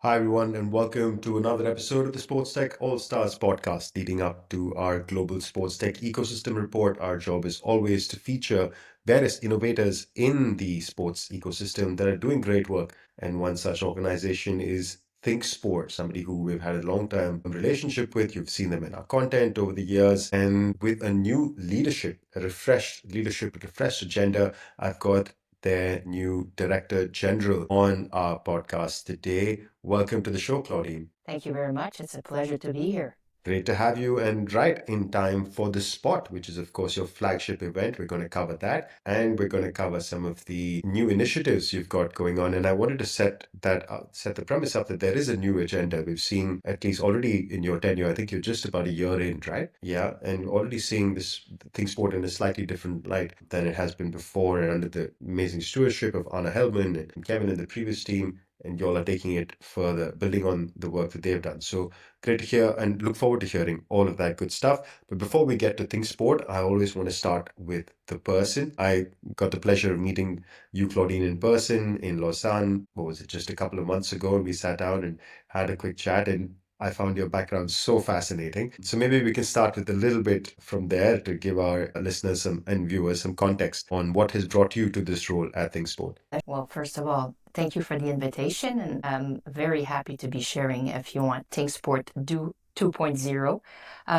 Hi, everyone, and welcome to another episode of the Sports Tech Allstars podcast. Leading up to our global sports tech ecosystem report, our job is always to feature various innovators in the sports ecosystem that are doing great work. And one such organization is Thinksport, somebody who we've had a long time relationship with. You've seen them in our content over the years. And with a new leadership, a refreshed agenda, I've got their new Director General on our podcast today. Welcome to the show, Claudine. Thank you very much. It's a pleasure to be here. Great to have you, and right in time for the spot, which is, of course, your flagship event. We're going to cover that, and we're going to cover some of the new initiatives you've got going on. And I wanted to set the premise up that there is a new agenda. We've seen, at least already in your tenure, I think you're just about a year in, right? Yeah, and already seeing this ThinkSport in a slightly different light than it has been before, and under the amazing stewardship of Anna Hellman and Kevin and the previous team. And y'all are taking it further, building on the work that they've done. So great to hear and look forward to hearing all of that good stuff. But before we get to ThinkSport, I always want to start with the person. I got the pleasure of meeting you, Claudine, in person in Lausanne. What was it, just a couple of months ago? And we sat down and had a quick chat. And I found your background so fascinating. So maybe we can start with a little bit from there to give our listeners and viewers some context on what has brought you to this role at ThinkSport. Well, first of all, thank you for the invitation, and I'm very happy to be sharing, if you want, Thinksport Do 2.0.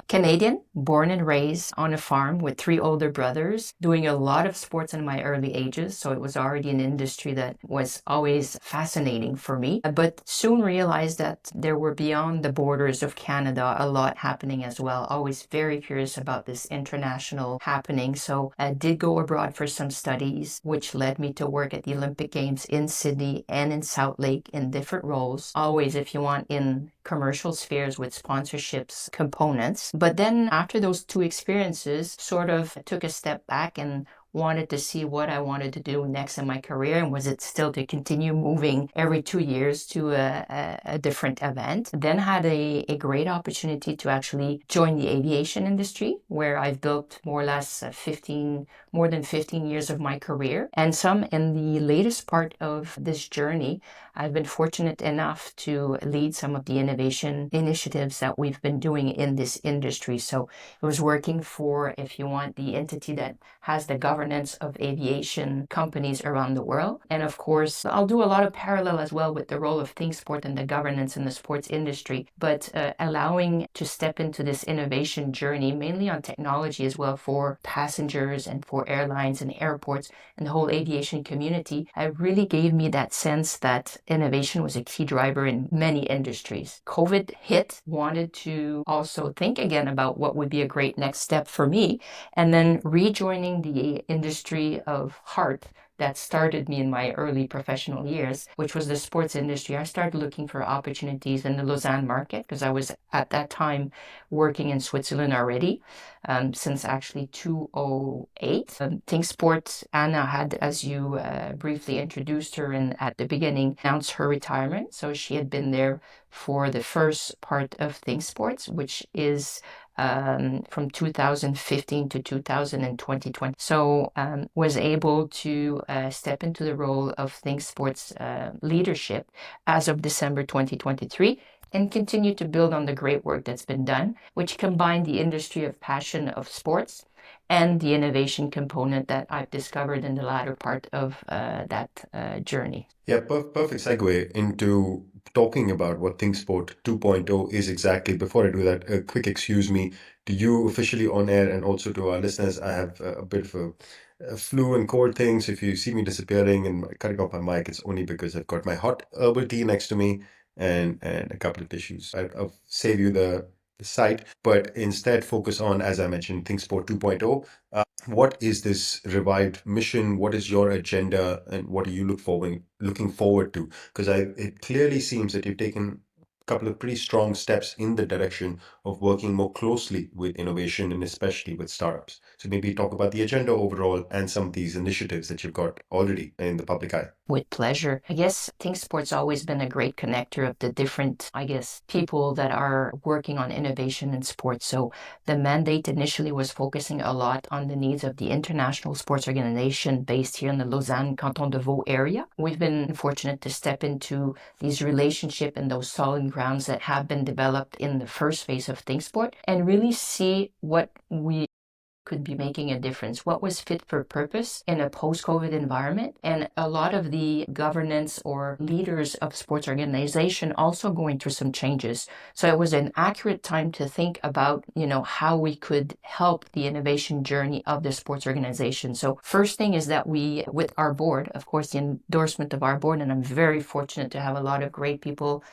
Canadian, born and raised on a farm with three older brothers, doing a lot of sports in my early ages. So it was already an industry that was always fascinating for me, but soon realized that there were beyond the borders of Canada a lot happening as well. Always very curious about this international happening. So I did go abroad for some studies, which led me to work at the Olympic Games in Sydney and in Salt Lake in different roles. Always, if you want, in commercial spheres with sponsorships components. But then after those two experiences, sort of took a step back and wanted to see what I wanted to do next in my career, and was it still to continue moving every 2 years to a different event. Then had a great opportunity to actually join the aviation industry, where I've built more or less more than 15 years of my career. And some in the latest part of this journey, I've been fortunate enough to lead some of the innovation initiatives that we've been doing in this industry. So I was working for, if you want, the entity that has the governance of aviation companies around the world. And of course, I'll do a lot of parallel as well with the role of Thinksport and the governance in the sports industry, but allowing to step into this innovation journey, mainly on technology as well for passengers and for airlines and airports and the whole aviation community, it really gave me that sense that innovation was a key driver in many industries. COVID hit, wanted to also think again about what would be a great next step for me, and then rejoining the industry of heart that started me in my early professional years, which was the sports industry. I started looking for opportunities in the Lausanne market because I was at that time working in Switzerland already, since actually 2008. Thinksport, Anna had, as you briefly introduced her at the beginning, announced her retirement. So she had been there for the first part of Thinksports, which is from 2015 to 2020. So was able to step into the role of ThinkSport's leadership as of December 2023 and continue to build on the great work that's been done, which combined the industry of passion of sports and the innovation component that I've discovered in the latter part of that journey. Yeah, perfect segue into talking about what ThinkSport 2.0 is exactly. Before I do that, a quick excuse me to you officially on air and also to our listeners. I have a bit of a flu and cold thing, so if you see me disappearing and cutting off my mic, it's only because I've got my hot herbal tea next to me and a couple of tissues. I'll save you the site, but instead focus on, as I mentioned, ThinkSport 2.0. What is this revived mission? What is your agenda, and what are you looking forward to? Because it clearly seems that you've taken couple of pretty strong steps in the direction of working more closely with innovation and especially with startups. So maybe talk about the agenda overall and some of these initiatives that you've got already in the public eye. With pleasure. I guess Thinksport's always been a great connector of the different, people that are working on innovation in sports. So the mandate initially was focusing a lot on the needs of the international sports organization based here in the Lausanne Canton de Vaud area. We've been fortunate to step into these relationships and those solid grounds that have been developed in the first phase of Thinksport and really see what we could be making a difference, what was fit for purpose in a post-COVID environment, and a lot of the governance or leaders of sports organization also going through some changes. So it was an accurate time to think about, how we could help the innovation journey of the sports organization. So first thing is that we, with our board, of course, the endorsement of our board, and I'm very fortunate to have a lot of great people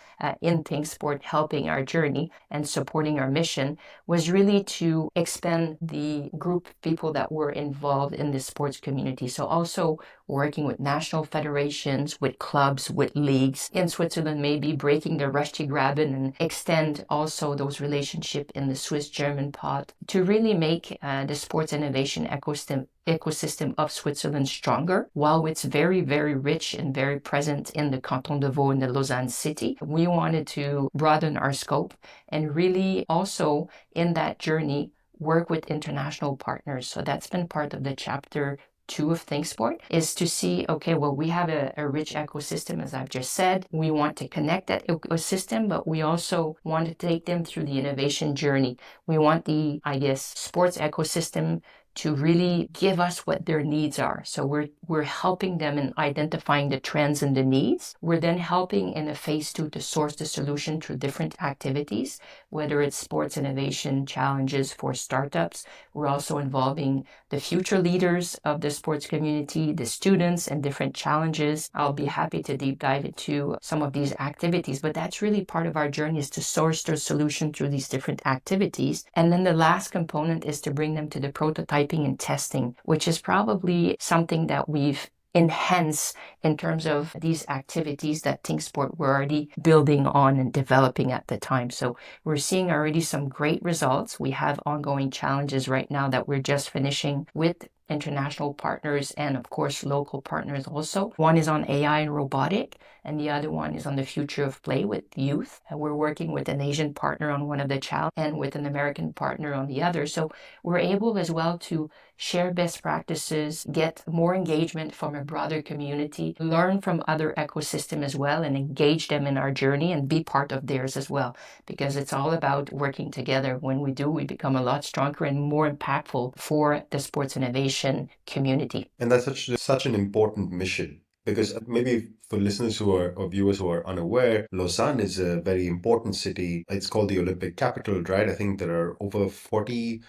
in Thinksport helping our journey and supporting our mission, was really to expand the group of people that were involved in the sports community. So also working with national federations, with clubs, with leagues in Switzerland, maybe breaking the Rusty Graben and extend also those relationships in the Swiss-German pod to really make the sports innovation ecosystem of Switzerland stronger. While it's very, very rich and very present in the Canton de Vaud and the Lausanne city, we wanted to broaden our scope and really also in that journey work with international partners. So that's been part of the chapter 2 of Thinksport, is to see, okay, well, we have a rich ecosystem, as I've just said. We want to connect that ecosystem, but we also want to take them through the innovation journey. We want the, sports ecosystem to really give us what their needs are. So we're helping them in identifying the trends and the needs. We're then helping in a phase 2 to source the solution through different activities, whether it's sports innovation challenges for startups. We're also involving the future leaders of the sports community, the students, and different challenges. I'll be happy to deep dive into some of these activities, but that's really part of our journey, is to source the solution through these different activities. And then the last component is to bring them to the prototyping and testing, which is probably something that we've enhanced in terms of these activities that Thinksport were already building on and developing at the time. So we're seeing already some great results. We have ongoing challenges right now that we're just finishing with international partners and of course local partners also. One is on AI and robotic, and the other one is on the future of play with youth. And we're working with an Asian partner on one of the challenges and with an American partner on the other. So we're able as well to share best practices, get more engagement from a broader community, learn from other ecosystems as well, and engage them in our journey and be part of theirs as well. Because it's all about working together. When we do, we become a lot stronger and more impactful for the sports innovation community. And that's such an important mission because maybe for listeners who are or viewers who are unaware, Lausanne is a very important city. It's called the Olympic capital, right? I think there are over 40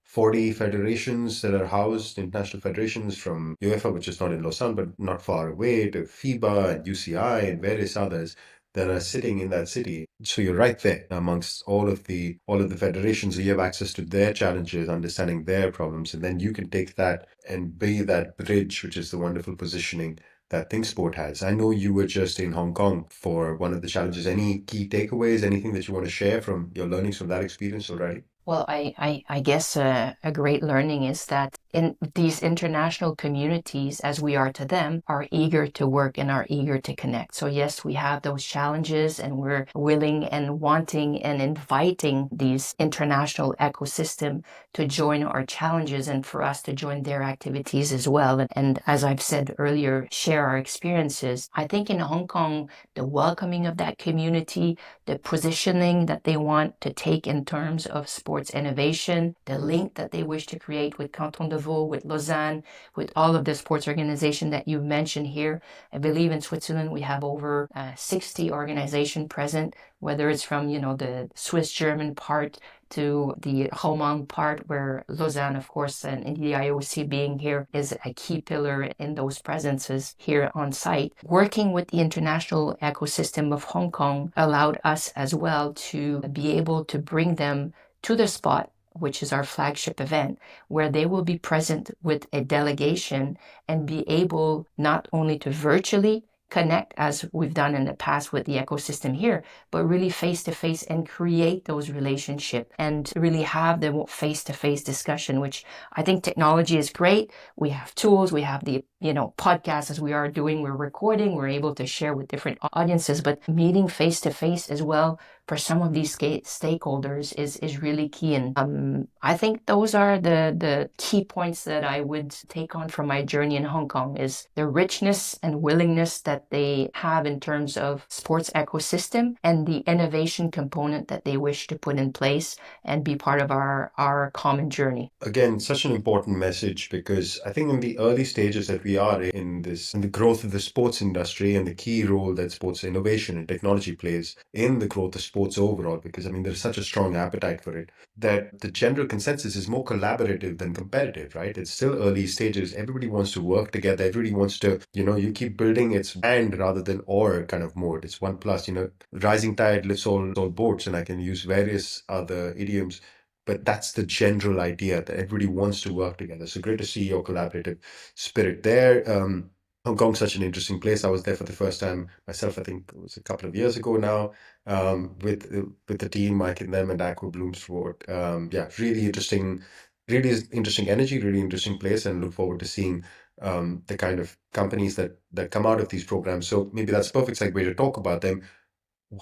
federations that are housed, international federations from UEFA, which is not in Lausanne, but not far away, to FIBA and UCI and various others that are sitting in that city. So you're right there amongst all of the federations. So you have access to their challenges, understanding their problems, and then you can take that and be that bridge, which is the wonderful positioning that ThinkSport has. I know you were just in Hong Kong for one of the challenges. Any key takeaways, anything that you want to share from your learnings from that experience already? Well, I guess a great learning is that in these international communities, as we are to them, are eager to work and are eager to connect. So yes, we have those challenges and we're willing and wanting and inviting these international ecosystem to join our challenges and for us to join their activities as well. And as I've said earlier, share our experiences. I think in Hong Kong, the welcoming of that community, the positioning that they want to take in terms of sports innovation, the link that they wish to create with Canton de Vaud, with Lausanne, with all of the sports organization that you mentioned here. I believe in Switzerland we have over 60 organizations present, whether it's from, the Swiss-German part to the Roman part, where Lausanne, of course, and the IOC being here is a key pillar in those presences here on site. Working with the international ecosystem of Hong Kong allowed us as well to be able to bring them to the spot, which is our flagship event, where they will be present with a delegation and be able not only to virtually connect as we've done in the past with the ecosystem here, but really face to face and create those relationships and really have the face to face discussion, which I think technology is great. We have tools, we have the podcasts as we are doing, we're recording, we're able to share with different audiences, but meeting face to face as well for some of these stakeholders is really key. And I think those are the key points that I would take on from my journey in Hong Kong is the richness and willingness that they have in terms of sports ecosystem and the innovation component that they wish to put in place and be part of our common journey. Again, such an important message because I think in the early stages that we are in the growth of the sports industry and the key role that sports innovation and technology plays in the growth of sports overall, because I mean, there's such a strong appetite for it, that the general consensus is more collaborative than competitive, right? It's still early stages. Everybody wants to work together. Everybody wants to, you keep building its and rather than or kind of mode. It's one plus, rising tide lifts all boats, and I can use various other idioms, but that's the general idea that everybody wants to work together. So great to see your collaborative spirit there. Hong Kong's such an interesting place. I was there for the first time myself. I think it was a couple of years ago now, with the team, Mike and them, and Aqua Bloomsport. Yeah, really interesting energy, really interesting place, and look forward to seeing the kind of companies that come out of these programs. So maybe that's a perfect segue to talk about them.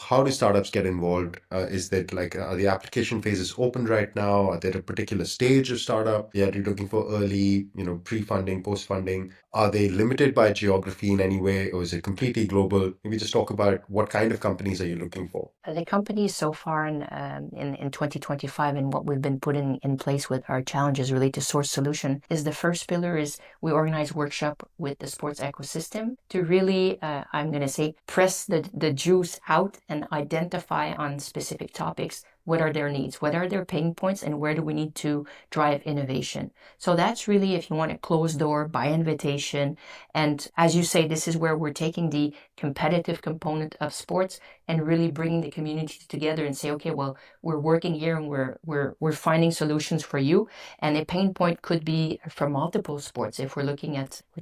How do startups get involved? Is that like, are the application phases open right now? Are there a particular stage of startup? Yeah, you're looking for early, pre-funding, post-funding. Are they limited by geography in any way, or is it completely global? Maybe just talk about what kind of companies are you looking for? The companies so far in 2025 and what we've been putting in place with our challenges related to source solution is the first pillar is we organize workshop with the sports ecosystem to really, I'm going to say, press the juice out and identify on specific topics. What are their needs? What are their pain points? And where do we need to drive innovation? So that's really, if you want a closed door by invitation. And as you say, this is where we're taking the competitive component of sports and really bringing the community together and say, okay, well, we're working here and we're finding solutions for you. And a pain point could be for multiple sports. If we're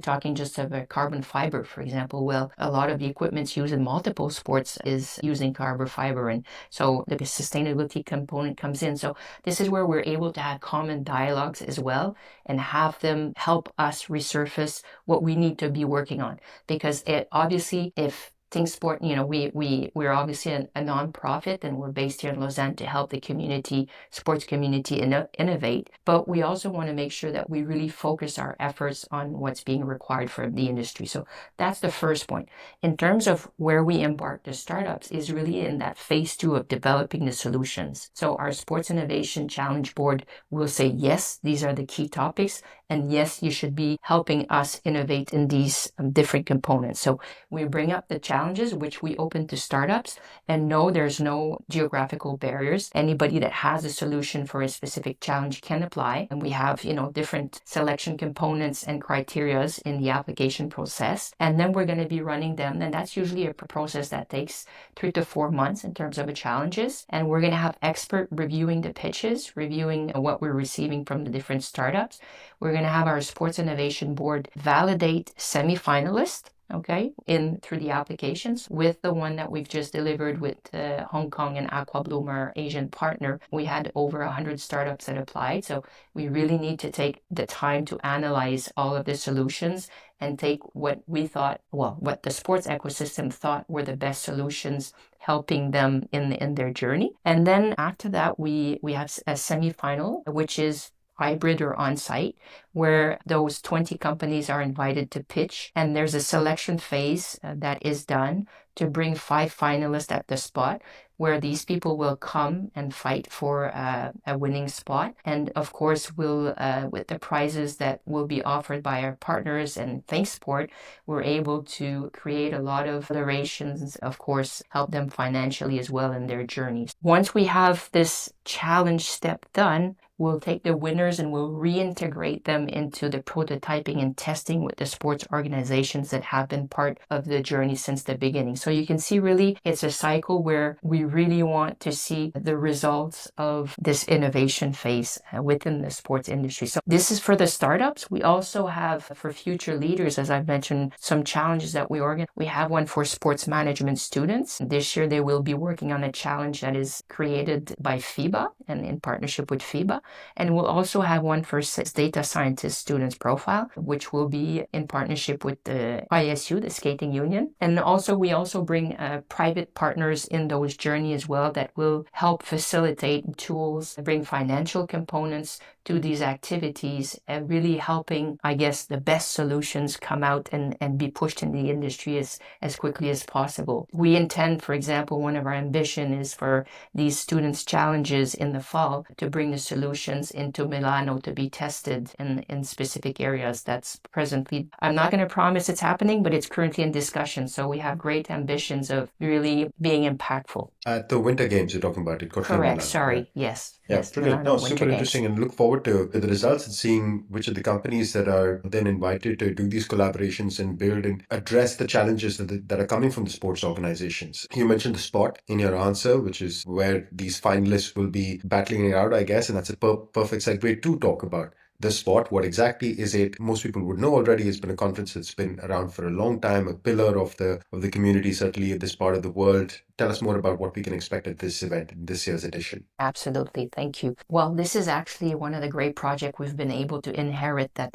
talking just of a carbon fiber, for example, well, a lot of the equipments used in multiple sports is using carbon fiber. And so the sustainability component comes in. So this is where we're able to have common dialogues as well and have them help us resurface what we need to be working on. Because obviously, if ThinkSport, we're obviously a nonprofit and we're based here in Lausanne to help the sports community innovate. But we also want to make sure that we really focus our efforts on what's being required for the industry. So that's the first point. In terms of where we embark the startups is really in that phase 2 of developing the solutions. So our Sports Innovation Challenge Board will say, yes, these are the key topics. And yes, you should be helping us innovate in these different components. So we bring up the challenges, which we open to startups, and no, there's no geographical barriers. Anybody that has a solution for a specific challenge can apply. And we have, different selection components and criterias in the application process. And then we're going to be running them. And that's usually a process that takes 3 to 4 months in terms of the challenges. And we're going to have expert reviewing the pitches, reviewing what we're receiving from the different startups. We're going to have our Sports Innovation Board validate semi-finalists, okay, through the applications. With the one that we've just delivered with Hong Kong and Aqua Bloom, our Asian partner, we had over 100 startups that applied. So we really need to take the time to analyze all of the solutions and take what the sports ecosystem thought were the best solutions, helping them in their journey. And then after that, we have a semi-final, which is hybrid or on-site, where those 20 companies are invited to pitch. And there's a selection phase that is done to bring 5 finalists at the spot, where these people will come and fight for a winning spot. And of course, we'll with the prizes that will be offered by our partners and Thinksport, we're able to create a lot of iterations, of course, help them financially as well in their journeys. Once we have this challenge step done, we'll take the winners and we'll reintegrate them into the prototyping and testing with the sports organizations that have been part of the journey since the beginning. So you can see really it's a cycle where we really want to see the results of this innovation phase within the sports industry. So this is for the startups. We also have for future leaders, as I've mentioned, some challenges that we organize. We have one for sports management students. This year they will be working on a challenge that is created by FIBA and in partnership with FIBA. And we'll also have one for data scientist students profile, which will be in partnership with the ISU, the skating union. And also we also bring private partners in those journeys as well that will help facilitate tools, bring financial components to these activities and really helping, I guess, the best solutions come out and be pushed in the industry as quickly as possible. We intend, for example, one of our ambition is for these students' challenges in the fall to bring the solutions into Milano to be tested in specific areas. That's presently, I'm not going to promise it's happening, but it's currently in discussion. So we have great ambitions of really being impactful. At the Winter Games you're talking about, it Cortina Correct. Milano, right? Sorry. Yes. Yeah, Yes. brilliant. No, Milano Winter super Games. interesting, and look forward to the results and seeing which of the companies that are then invited to do these collaborations and build and address the challenges that are coming from the sports organizations. You mentioned the sport in your answer, which is where these finalists will be battling it out, I guess, and that's a perfect segue to talk about the sport. What exactly is it? Most people would know already. It's been a conference that's been around for a long time, a pillar of the community, certainly in this part of the world. Tell us more about what we can expect at this event, in this year's edition. Absolutely. Thank you. Well, this is actually one of the great projects we've been able to inherit that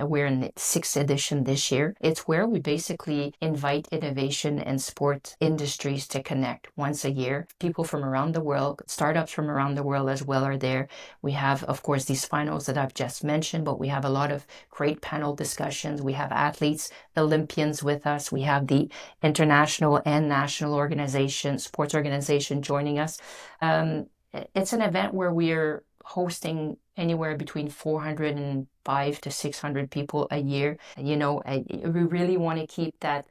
we're in the sixth edition this year. It's where we basically invite innovation and sport industries to connect once a year. People from around the world, startups from around the world as well are there. We have, of course, these finals that I've just mentioned, but we have a lot of great panel discussions. We have athletes, Olympians with us. We have the international and national sports organization joining us. It's an event where we're hosting anywhere between 405 to 600 people a year. We really want to keep that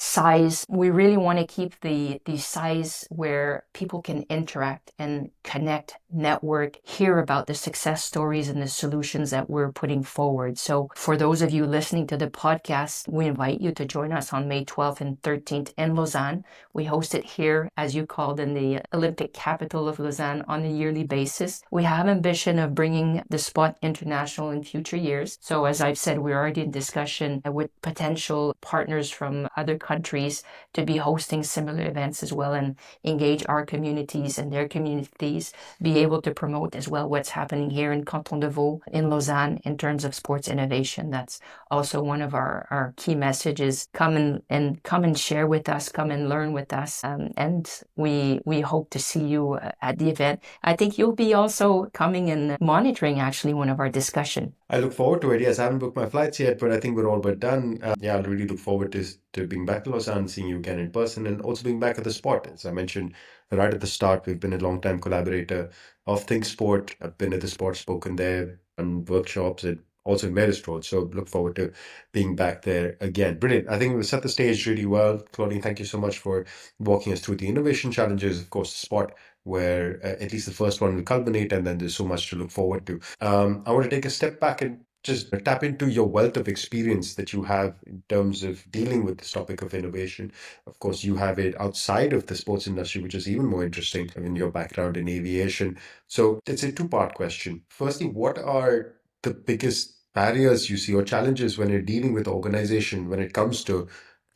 size. We really want to keep the size where people can interact and connect, network, hear about the success stories and the solutions that we're putting forward. So for those of you listening to the podcast, we invite you to join us on May 12th and 13th in Lausanne. We host it here, as you called, in the Olympic capital of Lausanne on a yearly basis. We have ambition of bringing the spot international in future years. So as I've said, we're already in discussion with potential partners from other countries to be hosting similar events as well and engage our communities and their communities, be able to promote as well what's happening here in Canton de Vaud, in Lausanne, in terms of sports innovation. That's also one of our key messages. Come and share with us, come and learn with us. And we hope to see you at the event. I think you'll be also coming and monitoring actually one of our discussion. I look forward to it. Yes, I haven't booked my flights yet, but I think we're all but done. Yeah, I really look forward to being back in Lausanne, seeing you again in person, and also being back at the spot. As I mentioned right at the start, we've been a long-time collaborator of Thinksport. I've been at the spot, spoken there, and workshops, and also in various roles. So look forward to being back there again. Brilliant. I think we've set the stage really well. Claudine, thank you so much for walking us through the innovation challenges, of course, the spot, where at least the first one will culminate, and then there's so much to look forward to. I want to take a step back and just tap into your wealth of experience that you have in terms of dealing with this topic of innovation. Of course, you have it outside of the sports industry, which is even more interesting in your background in aviation. So it's a two-part question. Firstly, what are the biggest barriers you see or challenges when you're dealing with organization when it comes to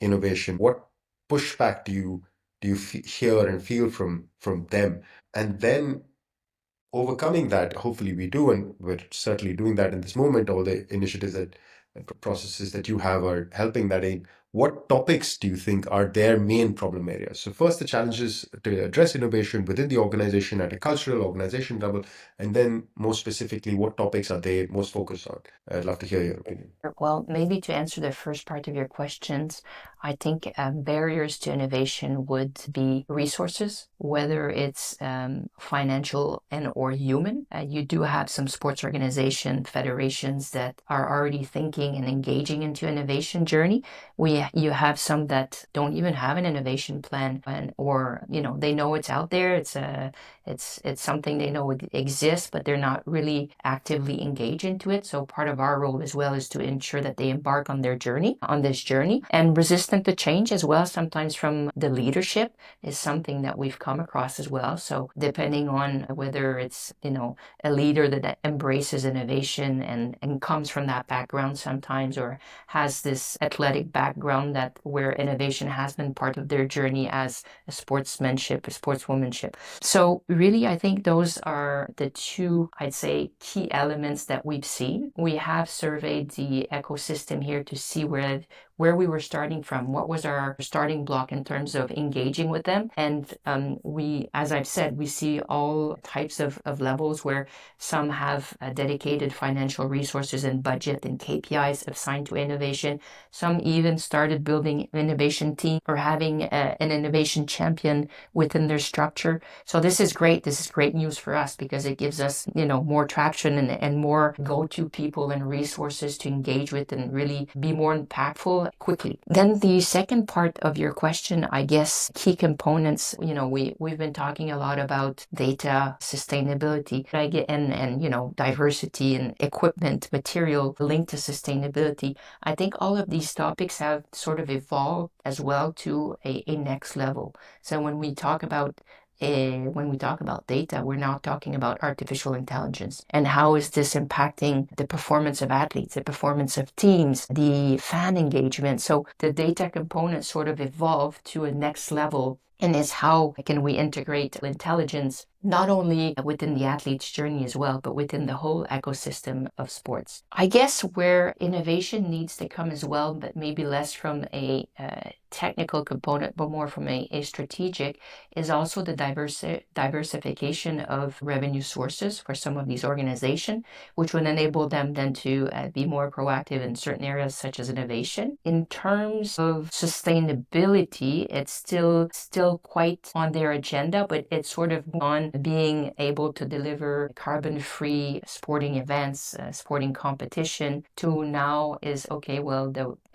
innovation? What pushback do you hear and feel from them? And then overcoming that, hopefully we do, and we're certainly doing that in this moment. All the initiatives and processes that you have are helping that aim. What topics do you think are their main problem areas? So first, the challenges to address innovation within the organization at a cultural organization level, and then more specifically, what topics are they most focused on? I'd love to hear your opinion. Well, maybe to answer the first part of your questions, I think barriers to innovation would be resources, whether it's financial and or human. You do have some sports organization federations that are already thinking and engaging into innovation journey. You have some that don't even have an innovation plan, or they know it's out there. It's something they know it exists, but they're not really actively engaged into it. So part of our role as well is to ensure that they embark on this journey, and resistant to change as well, sometimes from the leadership is something that we've come across as well. So depending on whether it's, a leader that embraces innovation and comes from that background sometimes, or has this athletic background that where innovation has been part of their journey as a sportsmanship, a sportswomanship. So really, I think those are the two, I'd say, key elements that we've seen. We have surveyed the ecosystem here to see where we were starting from, what was our starting block in terms of engaging with them. And as I've said, we see all types of levels where some have dedicated financial resources and budget and KPIs assigned to innovation. Some even started building an innovation team or having an innovation champion within their structure. So this is great. This is great news for us because it gives us, more traction and more go-to people and resources to engage with and really be more impactful quickly. Then the second part of your question, I guess, key components, we've been talking a lot about data, sustainability, and diversity and equipment, material linked to sustainability. I think all of these topics have sort of evolved as well to a next level. So when we talk about data, we're now talking about artificial intelligence and how is this impacting the performance of athletes, the performance of teams, the fan engagement. So the data component sort of evolved to a next level, and is how can we integrate intelligence not only within the athlete's journey as well, but within the whole ecosystem of sports. I guess where innovation needs to come as well, but maybe less from a technical component, but more from a strategic, is also the diversification of revenue sources for some of these organizations, which would enable them then to be more proactive in certain areas such as innovation. In terms of sustainability, it's still quite on their agenda, but it's sort of on being able to deliver carbon-free sporting events, sporting competition, to now is okay,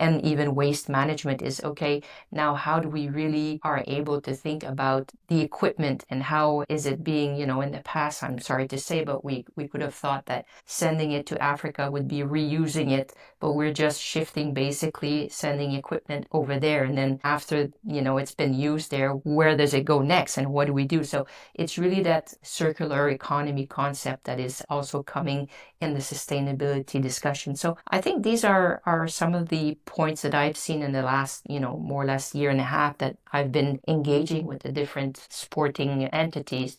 and even waste management is okay. Now, how do we really are able to think about the equipment and how is it being, in the past, I'm sorry to say, but we could have thought that sending it to Africa would be reusing it, but we're just shifting, basically sending equipment over there. And then after, it's been used there, where does it go next and what do we do? So it's really that circular economy concept that is also coming in the sustainability discussion. So I think these are some of the points that I've seen in the last, more or less year and a half that I've been engaging with the different sporting entities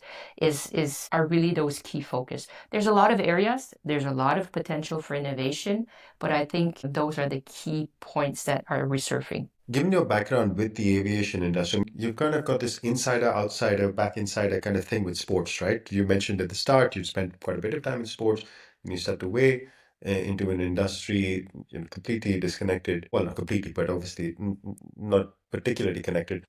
are really those key focus. There's a lot of areas, there's a lot of potential for innovation, but I think those are the key points that are resurfacing. Given your background with the aviation industry, you've kind of got this insider, outsider, back insider kind of thing with sports, right? You mentioned at the start you spent quite a bit of time in sports and you stepped away into an industry completely disconnected. Well, not completely, but obviously not particularly connected.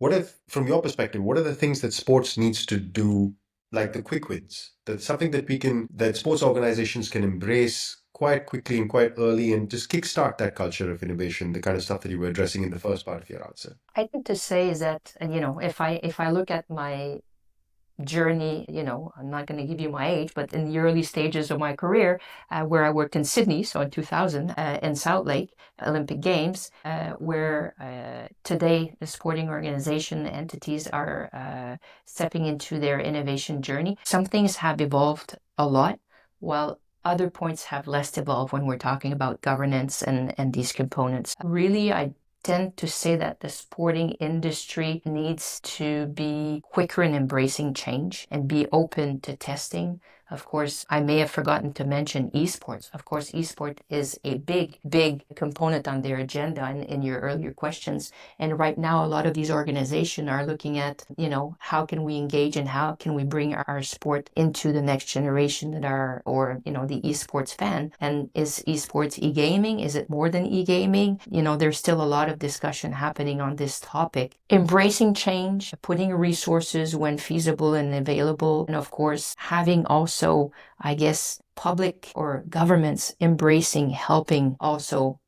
From your perspective, what are the things that sports needs to do, like the quick wins? That's something that sports organizations can embrace quite quickly and quite early and just kickstart that culture of innovation, the kind of stuff that you were addressing in the first part of your answer. I think to say is that, if I look at my journey, I'm not going to give you my age, but in the early stages of my career, where I worked in Sydney, so in 2000, in Salt Lake Olympic Games, where today the sporting organization entities are stepping into their innovation journey. Some things have evolved a lot, while other points have less evolved when we're talking about governance and these components. Really, I tend to say that the sporting industry needs to be quicker in embracing change and be open to testing Of course, I may have forgotten to mention esports. Of course, esport is a big, big component on their agenda in your earlier questions. And right now, a lot of these organizations are looking at, how can we engage and how can we bring our sport into the next generation that are, or, the esports fan. And is esports e-gaming? Is it more than e-gaming? There's still a lot of discussion happening on this topic. Embracing change, putting resources when feasible and available, and of course, having also, I guess, public or governments embracing, helping also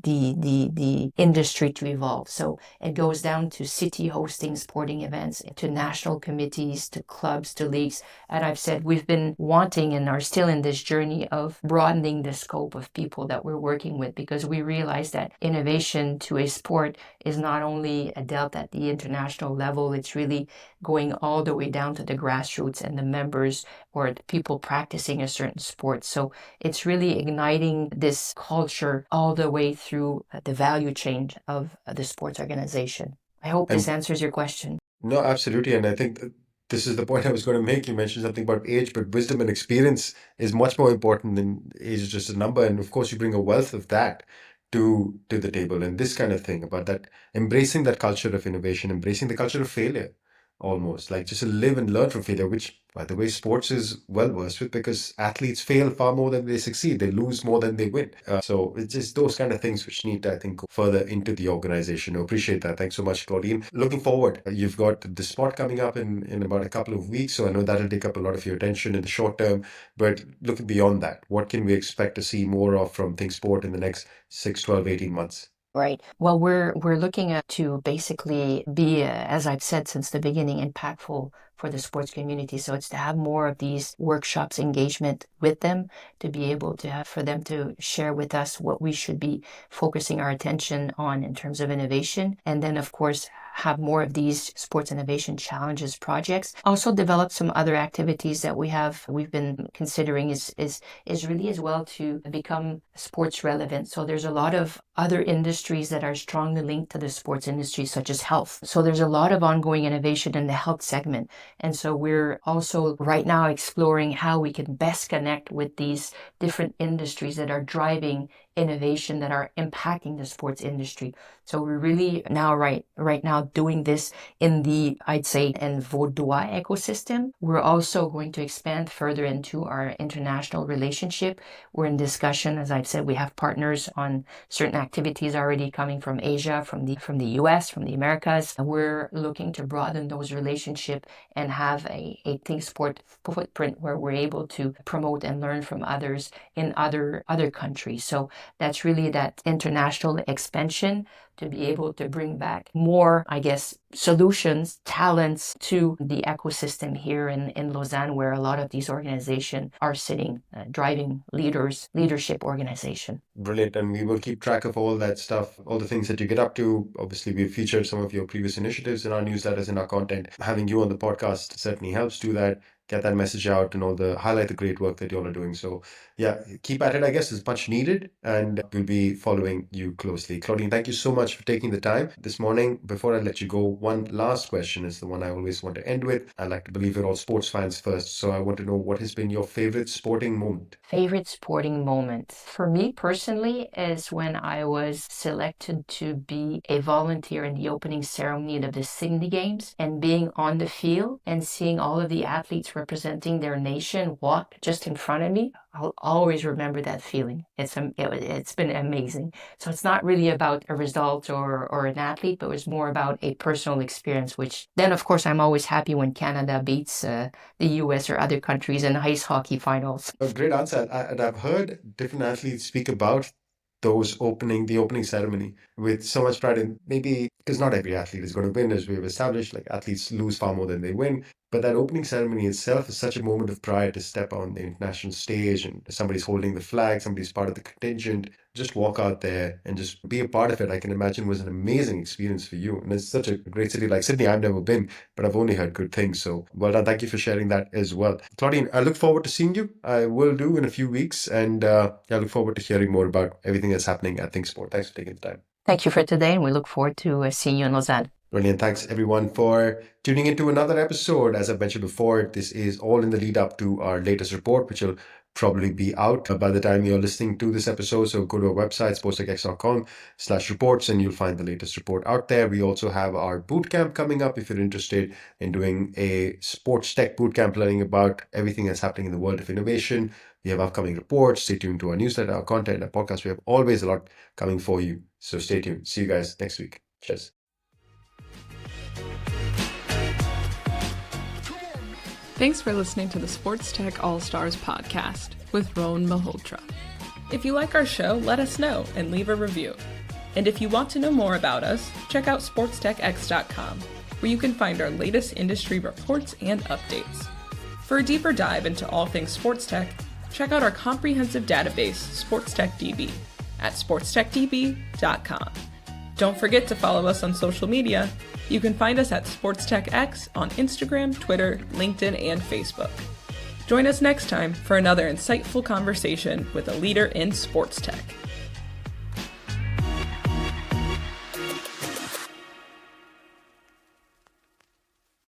the industry to evolve. So it goes down to city hosting sporting events, to national committees, to clubs, to leagues. And I've said we've been wanting and are still in this journey of broadening the scope of people that we're working with, because we realize that innovation to a sport is not only dealt at the international level, it's really going all the way down to the grassroots and the members or the people practicing a certain sport. So it's really igniting this culture all the way through the value chain of the sports organization. I hope this And answers your question. no, absolutely. And I think this is the point I was going to make. You mentioned something about age, but wisdom and experience is much more important than age is just a number. And of course, you bring a wealth of that to the table. And this kind of thing about that, embracing that culture of innovation, embracing the culture of failure, almost like just to live and learn from failure, which, by the way, sports is well versed with because athletes fail far more than they succeed. They lose more than they win. So it's just those kind of things which need, I think, go further into the organization. I appreciate that. Thanks so much, Claudine. Looking forward, you've got the spot coming up in about a couple of weeks. So I know that'll take up a lot of your attention in the short term. But looking beyond that, what can we expect to see more of from ThinkSport in the next 6, 12, 18 months? Right. Well, we're looking at to basically be, as I've said since the beginning, impactful for the sports community. So it's to have more of these workshops, engagement with them, to be able to have for them to share with us what we should be focusing our attention on in terms of innovation. And then, of course, have more of these sports innovation challenges projects. Also develop some other activities that we've been considering is really as well to become sports relevant. So there's a lot of other industries that are strongly linked to the sports industry, such as health. So there's a lot of ongoing innovation in the health segment. And so we're also right now exploring how we can best connect with these different industries that are driving innovation, that are impacting the sports industry. So we're really now right now doing this in the, I'd say, in Vaudois ecosystem. We're also going to expand further into our international relationship. We're in discussion, as I've said, we have partners on certain activities already coming from Asia, from the US, from the Americas. And we're looking to broaden those relationships and have a ThinkSport footprint where we're able to promote and learn from others in other countries. So that's really that international expansion, to be able to bring back more, I guess, solutions, talents to the ecosystem here in Lausanne, where a lot of these organizations are sitting, driving leadership organization. Brilliant. And we will keep track of all that stuff, all the things that you get up to. Obviously, we've featured some of your previous initiatives in our newsletters, in our content. Having you on the podcast certainly helps do that, get that message out and highlight the great work that you all are doing. So yeah, keep at it, I guess, is much needed. And we'll be following you closely. Claudine, thank you so much for taking the time this morning. Before I let you go, one last question is the one I always want to end with. I like to believe we're all sports fans first. So I want to know, what has been your favorite sporting moment? Favorite sporting moment for me personally is when I was selected to be a volunteer in the opening ceremony of the Sydney Games, and being on the field and seeing all of the athletes representing their nation walk just in front of me. I'll always remember that feeling. It's been amazing. So it's not really about a result or an athlete, but it was more about a personal experience, which then, of course, I'm always happy when Canada beats the US or other countries in ice hockey finals. A great answer. And I've heard different athletes speak about the opening ceremony with so much pride. And maybe because not every athlete is going to win, as we've established, like athletes lose far more than they win. But that opening ceremony itself is such a moment of pride to step on the international stage and somebody's holding the flag, somebody's part of the contingent, just walk out there and just be a part of it. I can imagine was an amazing experience for you. And it's such a great city like Sydney. I've never been, but I've only heard good things. So well done. Thank you for sharing that as well. Claudine, I look forward to seeing you. I will do in a few weeks. And I look forward to hearing more about everything that's happening at ThinkSport. Thanks for taking the time. Thank you for today, and we look forward to seeing you in Lausanne. Brilliant. Thanks everyone for tuning into another episode. As I mentioned before, this is all in the lead up to our latest report, which will probably be out by the time you're listening to this episode. So go to our website, sportstechx.com/reports, and you'll find the latest report out there. We also have our bootcamp coming up if you're interested in doing a sports tech bootcamp, learning about everything that's happening in the world of innovation. We have upcoming reports. Stay tuned to our newsletter, our content, our podcast. We have always a lot coming for you. So stay tuned. See you guys next week. Cheers. Thanks for listening to the Sports Tech Allstars podcast with Rohan Malhotra. If you like our show, let us know and leave a review. And if you want to know more about us, check out sportstechx.com, where you can find our latest industry reports and updates. For a deeper dive into all things sports tech, check out our comprehensive database, Sports Tech DB, at sportstechdb.com. Don't forget to follow us on social media. You can find us at SportsTechX on Instagram, Twitter, LinkedIn, and Facebook. Join us next time for another insightful conversation with a leader in sports tech.